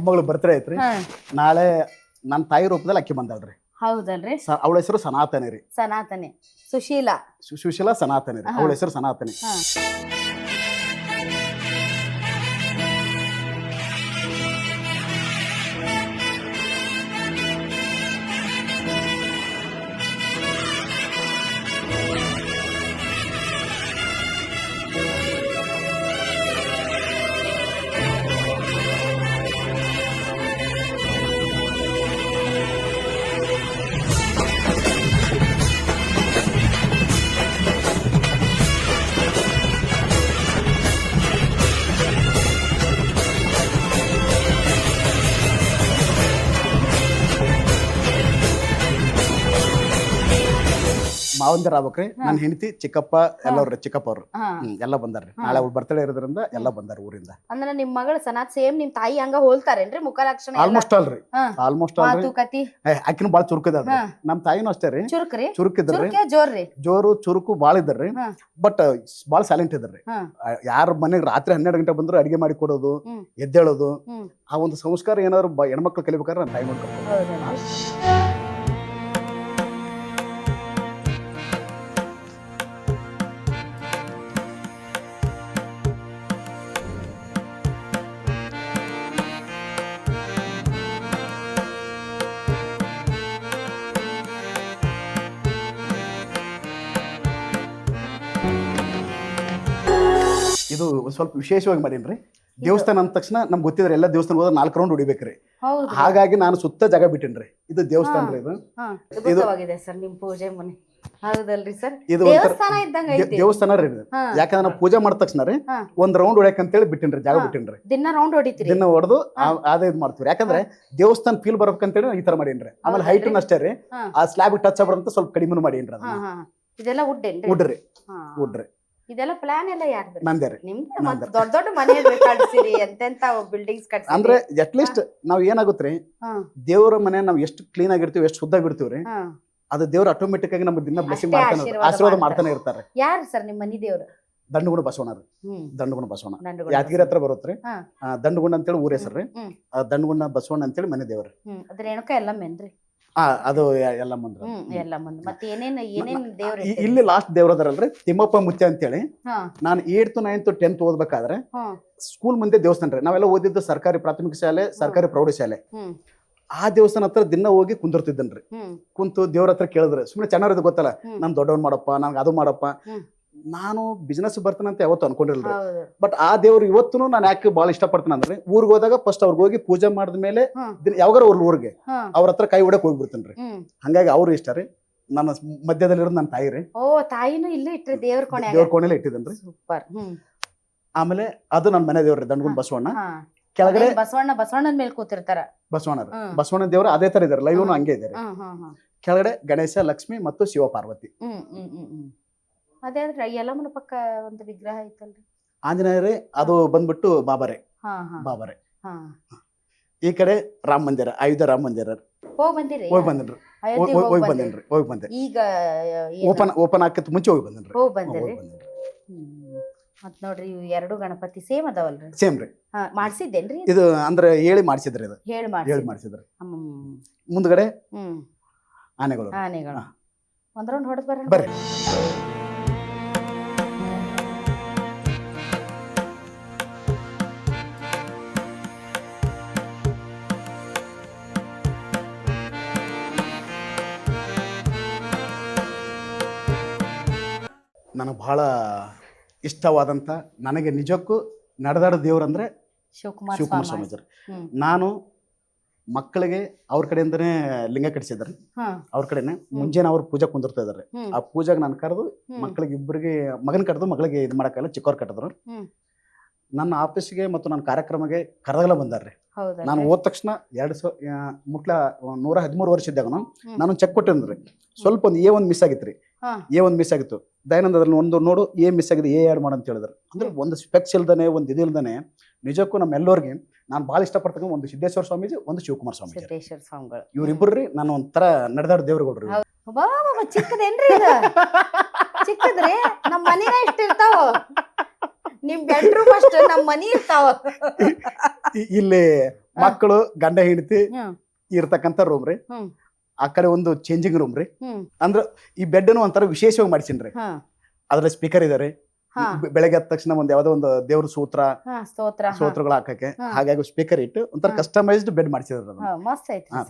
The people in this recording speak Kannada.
ಮೊಮ್ಮಗಳು ಬರ್ತ್ಡೇ ಐತ್ರಿ. ನಾಳೆ ನನ್ನ ತಾಯಿ ರೂಪದಲ್ಲಿ ಅಕ್ಕಿ ಬಂದಾಳ್ರಿ. ಹೌದಲ್ರಿ? ಅವಳ ಹೆಸರು ಸನಾತನಿ ರೀ. ಸನಾತನಿ. ಸುಶೀಲಾ. ಸುಶೀಲಾ ಸನಾತನಿ ರೀ. ಅವಳ ಹೆಸರು ಸನಾತನಿ. ಮಾವಂದಿರ ಆಗ್ಬೇಕ್ರಿ. ನನ್ನ ಹೆಂಡತಿ ಚಿಕ್ಕಪ್ಪ ಎಲ್ಲವ್ರಿ. ಚಿಕ್ಕಪ್ಪ ಅವ್ರು ಎಲ್ಲ ಬಂದಾರ್ರಿ. ನಾಳೆ ಅವ್ರ ಬರ್ತಡೇ ಇರೋದ್ರಿಂದ ಎಲ್ಲ ಬಂದಾರ ಊರಿಂದ. ಅಂದ್ರೆ ನಿಮ್ ಮಗಳು ಸನಾತ್ ಸೇಮ್ ನಿಮ್ ತಾಯಿ ಹಂಗ ಹೋಲ್ತಾರೇನ್ರಿ? ಮುಖ ಲಕ್ಷಣ ಆಲ್ಮೋಸ್ಟ್ ಅಲ್ರಿ. ಆಲ್ಮೋಸ್ಟ್ ಅಲ್ರಿ. ಮಾತುಕತೆ ಆಕಿನ ಬಾಳ ಚುರುಕದ. ನಮ್ ತಾಯಿನೂ ಅಷ್ಟೇ ರೀ. ಚುರುಕ್ರಿ? ಚುರುಕಿದ್ರಿ. ಜೋರ್ರಿ? ಜೋರು ಚುರುಕು ಬಾಳ ಇದ್ರಿ. ಬಟ್ ಬಾಳ ಸೈಲೆಂಟ್ ಇದ್ರಿ. ಯಾರ ಮನೆಗ್ ರಾತ್ರಿ 12 ಗಂಟೆ ಬಂದ್ರು ಅಡಿಗೆ ಮಾಡಿ ಕೊಡೋದು, ಎದ್ದೇಳೋದು, ಆ ಒಂದು ಸಂಸ್ಕಾರ ಏನಾದ್ರು ಹೆಣ್ಮಕ್ಳು ಕಲಿಬೇಕಾದ್ರೆ ನಾನು ತಾಯಿ ಮಾಡ್ಕೊಂಡು. ಇದು ಸ್ವಲ್ಪ ವಿಶೇಷವಾಗಿ ಮಾಡೀನ್ರಿ. ದೇವಸ್ಥಾನ ಅಂದ ತಕ್ಷಣ ನಮ್ಗೆ ಗೊತ್ತಿದ್ರೆ ಎಲ್ಲ ದೇವಸ್ಥಾನ ಹೋದ್ರೆ 4 ರೌಂಡ್ ಹೊಡಿಬೇಕ್ರಿ. ಹಾಗಾಗಿ ನಾನು ಸುತ್ತ ಜಾಗ ಬಿಟ್ಟಿನ್ರಿ. ಇದು ದೇವಸ್ಥಾನ ರೀ. ಇದು ಸರ್ ನಿಮ್ ಪೂಜೆ ಮನೆ ಹೌದಲ್ರಿ ಸರ್? ಇದು ದೇವಸ್ಥಾನ ರೀ. ಯಾಕಂದ್ರೆ ನಾವು ಪೂಜೆ ಮಾಡಿದ ತಕ್ಷಣ ರೀ ಒಂದ್ ರೌಂಡ್ ಹೊಡ್ಯಾಕ ಅಂತೇಳಿ ಬಿಟ್ಟಿನ್ರಿ, ಜಾಗ ಬಿಟ್ಟಿನ್ರಿ. ದಿನ ರೌಂಡ್ ಹೊಡಿತೀರಿ? ದಿನ ಹೊಡೆದು ಅದೇ ಇದು ಮಾಡ್ತೀವಿ. ಯಾಕಂದ್ರೆ ದೇವಸ್ಥಾನ ಫೀಲ್ ಬರ್ಬೇಕಂತೇಳಿ ಈ ತರ ಮಾಡೀನ್ರಿ. ಆಮೇಲೆ ಹೈಟ್ ಅಷ್ಟೇ ರೀ. ಆ ಸ್ಲಾಬ್ ಟಚ್ ಆಗ್ಬಾರ್ದಂತ ಸ್ವಲ್ಪ ಕಡಿಮೆ ಮಾಡೀನ್ರಿ. ಇದೆಲ್ಲ ವುಡ್ಡೇನ್ರಿ? ವುಡ್ರಿ. ವುಡ್ರಿ. ಇದೆಲ್ಲ ಪ್ಲಾನ್ ಎಲ್ಲ ಯಾರ್ದು? ನಂದೇ ರೀ. ನಿಮ್ದು ದೊಡ್ಡ ದೊಡ್ಡ ಮನೆ ಕಟ್ಸಿರಿ, ಎಂತೆಂತ ಬಿಲ್ಡಿಂಗ್ಸ್ ಕಟ್ಸಿರಿ. ಅಂದ್ರೆ ಅಟ್ ಲೀಸ್ಟ್ ನಾವ್ ಏನಾಗುತ್ತ್ರಿ, ದೇವರ ಮನೆ ನಾವ್ ಎಷ್ಟು ಕ್ಲೀನ್ ಆಗಿರ್ತೀವಿ, ಎಷ್ಟು ಶುದ್ಧ ಬಿಡ್ತೀವ್ರಿ, ಅದು ದೇವ್ರ ಆಟೋಮೆಟಿಕ್ ಆಗಿ ನಮ್ಗೆ ದಿನ ಬ್ಲೆಸಿಂಗ್ ಮಾಡ್ತಾನೆ, ಆಶೀರ್ವಾದ ಮಾಡ್ತಾನೆ ಇರ್ತಾರೆ. ಯಾರು ಸರ್ ನಿಮ್ಮ ಮನಿ ದೇವ್ರು? ದಂಡಗುಣ ಬಸವಣ್ಣ ರೀ. ದಂಡಗುಣ ಬಸವಣ್ಣ ಯಾದಗಿರಿ ಹತ್ರ ಬರುತ್ತ್ರಿ. ದಂಡಗುಣ ಅಂತೇಳಿ ಊರ ಹೆಸರು ರೀ. ದಂಡಗುಣ ಬಸವಣ್ಣ ಅಂತೇಳಿ ಮನೆ ದೇವ್ರಿ. ಅದ್ರ ರೇಣುಕ ಎಲ್ಲಮ್ಮೇನ್ರಿ? ಅದು ಎಲ್ಲ ಮುಂದ್ರ. ಮತ್ತೆ ಏನೇನ್ ದೇವ್ರ ಇಲ್ಲಿ ಲಾಸ್ಟ್ ದೇವ್ರ ಅದಾರಲ್ರಿ, ತಿಮ್ಮಪ್ಪ ಮುತ್ಯ ಅಂತೇಳಿ. ನಾನು 8th 9th 10th ಓದ್ಬೇಕಾದ್ರೆ ಸ್ಕೂಲ್ ಮುಂದೆ ದೇವಸ್ಥಾನ ರೀ. ನಾವೆಲ್ಲ ಓದಿದ್ದು ಸರ್ಕಾರಿ ಪ್ರಾಥಮಿಕ ಶಾಲೆ, ಸರ್ಕಾರಿ ಪ್ರೌಢಶಾಲೆ. ಆ ದೇವಸ್ಥಾನ ಹತ್ರ ದಿನ ಹೋಗಿ ಕುಂದಿರ್ತಿದ್ದನ್ರಿ. ಕುಂತು ದೇವ್ರ ಹತ್ರ ಕೇಳಿದ್ರೆ ಸುಮ್ಮನೆ ಚೆನ್ನಾಗಿರೋದು ಗೊತ್ತಲ್ಲ, ನಾನ್ ದೊಡ್ಡವನ್ ಮಾಡಪ್ಪ, ನನ್ಗೆ ಅದು ಮಾಡಪ್ಪ. ನಾನು ಬಿಸ್ನೆಸ್ ಬರ್ತಾನಂತ ಯಾವತ್ತು ಅನ್ಕೊಂಡಿಲ್ರಿ. ಬಟ್ ಆ ದೇವ್ರು ಇವತ್ತು ನಾನು ಯಾಕೆ ಬಹಳ ಇಷ್ಟಪಡ್ತಾನೆ ಅಂದ್ರೆ, ಊರಿಗೆ ಹೋದಾಗ ಫಸ್ಟ್ ಅವ್ರಿಗೆ ಹೋಗಿ ಪೂಜೆ ಮಾಡಿದ್ಮೇಲೆ ಯಾವಾಗ ಅವ್ರ ಊರಿಗೆ ಅವ್ರ ಹತ್ರ ಕೈ ಹೊಡಕ್ ಹೋಗ್ಬಿಡ್ತೇನ್ರಿ. ಹಂಗಾಗಿ ಅವ್ರು ಇಷ್ಟ ರೀ. ನನ್ನ ಮಧ್ಯದಲ್ಲಿರೋದು ನನ್ನ ತಾಯಿ ರೀ. ತಾಯಿನೂ ಇಲ್ಲೇ ಇಟ್ರಿ? ದೇವ್ರ ಕೋಣೆಲ್ಲ ಇಟ್ಟಿದ್ದೇನ್ರಿ. ಸೂಪರ್. ಆಮೇಲೆ ಅದು ನನ್ನ ಮನೆ ದೇವ್ರಿ, ದಂಡಗುಣ ಬಸವಣ್ಣ. ಕೆಳಗಡೆ ಬಸವಣ್ಣನ ಮೇಲೆ ಕೂತಿರ್ತಾರ. ಬಸವಣ್ಣ ದೇವ್ರು ಅದೇ ತರ ಇದಾರೆ, ಲೈವ್ನು ಹಂಗೆ ಇದಾರೆ. ಕೆಳಗಡೆ ಗಣೇಶ, ಲಕ್ಷ್ಮಿ ಮತ್ತು ಶಿವ ಪಾರ್ವತಿ. ಅದೇ ಎಲ್ಲಮ್ಮನ ಪಕ್ಕ ಒಂದು ವಿಗ್ರಹ ಐತಲ್ರಿ, ಆಂಜನೇಯರೇ. ಅದು ಬಂದ್ಬಿಟ್ಟು ಬಾಬಾರೆ. ಬಾಬಾರೆ. ಈ ಕಡೆ ರಾಮ ಮಂದಿರ, ಆಯುಧ ರಾಮ ಮಂದಿರ. ಹೋಗಿ ಬಂದೇನ್ರಿ. ಈಗ ಓಪನ್ ಆಕತ್ ಮುಂಚೆ ಹೋಗಿ ಬಂದೇನ್ರಿ. ಮತ್ ನೋಡ್ರಿ, ಇವು 2 ಗಣಪತಿ ಸೇಮ್ ಅದಾವಲ್ರಿ? ಸೇಮ್ ರೀ. ಮಾಡ್ಸಿದ್ದೇನ್ರಿ ಇದು? ಅಂದ್ರೆ ಹೇಳಿ ಮಾಡ್ಸಿದ್ರಿ. ಇದು ಹೇಳಿ ಮಾಡ್ಸಿದ್ರಿ. ಮುಂದ್ಗಡೆ ಆನೆಗಳು. ಒಂದ್ ರೌಂಡ್ ಹೊಡೆದ್ ಬರ್ರಿ. ನನಗೆ ಬಹಳ ಇಷ್ಟವಾದಂಥ, ನನಗೆ ನಿಜಕ್ಕೂ ನಡೆದಾಡ ದೇವ್ರಂದ್ರೆ ಶಿವಕುಮಾರ ಸ್ವಾಮೀಜಿ. ನಾನು ಮಕ್ಕಳಿಗೆ ಅವ್ರ ಕಡೆಯಿಂದನೇ ಲಿಂಗ ಕಟ್ಟಿಸಿದಾರೆ. ಅವ್ರ ಕಡೆನೆ ಮುಂಜಾನೆ ಅವ್ರ ಪೂಜೆ ಕುಂದಿರ್ತಾ ಇದಾರೆ. ಆ ಪೂಜೆಗೆ ನಾನು ಕರೆದು ಮಕ್ಕಳಿಗೆ ಇಬ್ಬರಿಗೆ ಮಗನ ಕರೆದು ಮಗಳಿಗೆ ಇದು ಮಾಡಕ್ಕಲ್ಲ, ಚಿಕ್ಕವ್ರು ಕಟ್ಟಿದ್ರು. ನನ್ನ ಆಫೀಸ್ಗೆ ಮತ್ತು ನನ್ನ ಕಾರ್ಯಕ್ರಮಕ್ಕೆ ಕರೆದಲ್ಲ ಬಂದಾರ್ರಿ. ನಾನು ಹೋದ ತಕ್ಷಣ 113 ವರ್ಷ ಇದ್ದಾಗ ನಾನು ಚೆಕ್ ಕೊಟ್ಟಿದ್ರಿ. ಸ್ವಲ್ಪ ಒಂದು A1 ಮಿಸ್ ಆಗಿತ್ತು ರೀ. A1 ಮಿಸ್ ಆಗಿತ್ತು. ದಯಾನಂದ ಅದ್ರಲ್ಲಿ ಒಂದು ನೋಡು A ಮಿಸ್ ಆಗಿದೆ, A ಆ್ಯಡ್ ಮಾಡಂತ ಹೇಳಿದ್ರು. ಅಂದ್ರೆ ಒಂದು ಸ್ಪೆಕ್ಸ್ ಇಲ್ದಾನೆ, ಒಂದು ಇದು ಇಲ್ದಾನೆ, ನಿಜಕ್ಕೂ ನಮ್ಮೆಲ್ಲರಿಗೆ ನಾನು ಭಾಳ ಇಷ್ಟಪಡ್ತಕ್ಕ ಒಂದು ಸಿದ್ದೇಶ್ವರ ಸ್ವಾಮೀಜಿ, ಒಂದು ಶಿವಕುಮಾರ ಸ್ವಾಮೀಜಿ. ಇವ್ರಿಬ್ಬರ್ರಿ ನಾನು ಒಂಥರ ನಡೆದಾಡ ದೇವ್ರುಗಳ್ರಿ. ಚಿಕ್ಕದೇನ್ರಿ? ಚಿಕ್ಕದ್ರಿ. ನಮ್ಮ ಮನೇನ ಇಷ್ಟ ಇರ್ತಾವ. ನಿಮ್ ಬೆಡ್ರೂಮ್ ಅಷ್ಟು ನಮ್ ಮನಿ ಇರ್ತಾವ. ಇಲ್ಲಿ ಮಕ್ಕಳು ಗಂಡ ಹೆಂಡತಿ ಹ್ಮ್ ಇರ್ತಕ್ಕಂಥ ರೂಮ್ ರೀ. ಹ್ಮ್ ಆ ಕಡೆ ಒಂದು ಚೇಂಜಿಂಗ್ ರೂಮ್ ರೀ. ಹ್ಮ್ ಅಂದ್ರ ಈ ಬೆಡ್ ಒಂಥರ ವಿಶೇಷವಾಗಿ ಮಾಡಿಸಿನ್ರಿ. ಹಾ ಅದ್ರಲ್ಲಿ ಸ್ಪೀಕರ್ ಇದೆ ರೀ. ಹಾ ಬೆಳಗ್ಗೆ ಎದ್ದ ತಕ್ಷಣ ಒಂದ್ ಯಾವ್ದೋ ಒಂದು ದೇವ್ರ ಸ್ತೋತ್ರ ಹಾ. ಸ್ತೋತ್ರಗಳು ಹಾಕಕ್ಕೆ ಹಾ. ಹಾಗಾಗಿ ಸ್ಪೀಕರ್ ಇಟ್ಟು ಒಂಥರ ಹಾ. ಕಸ್ಟಮೈಸ್ಡ್ ಬೆಡ್ ಮಾಡಿಸಿದ್ರು. ಹಾ, ಮಸ್ತ್ ಐತ್ರಿ ಹಾ. ಸರ್.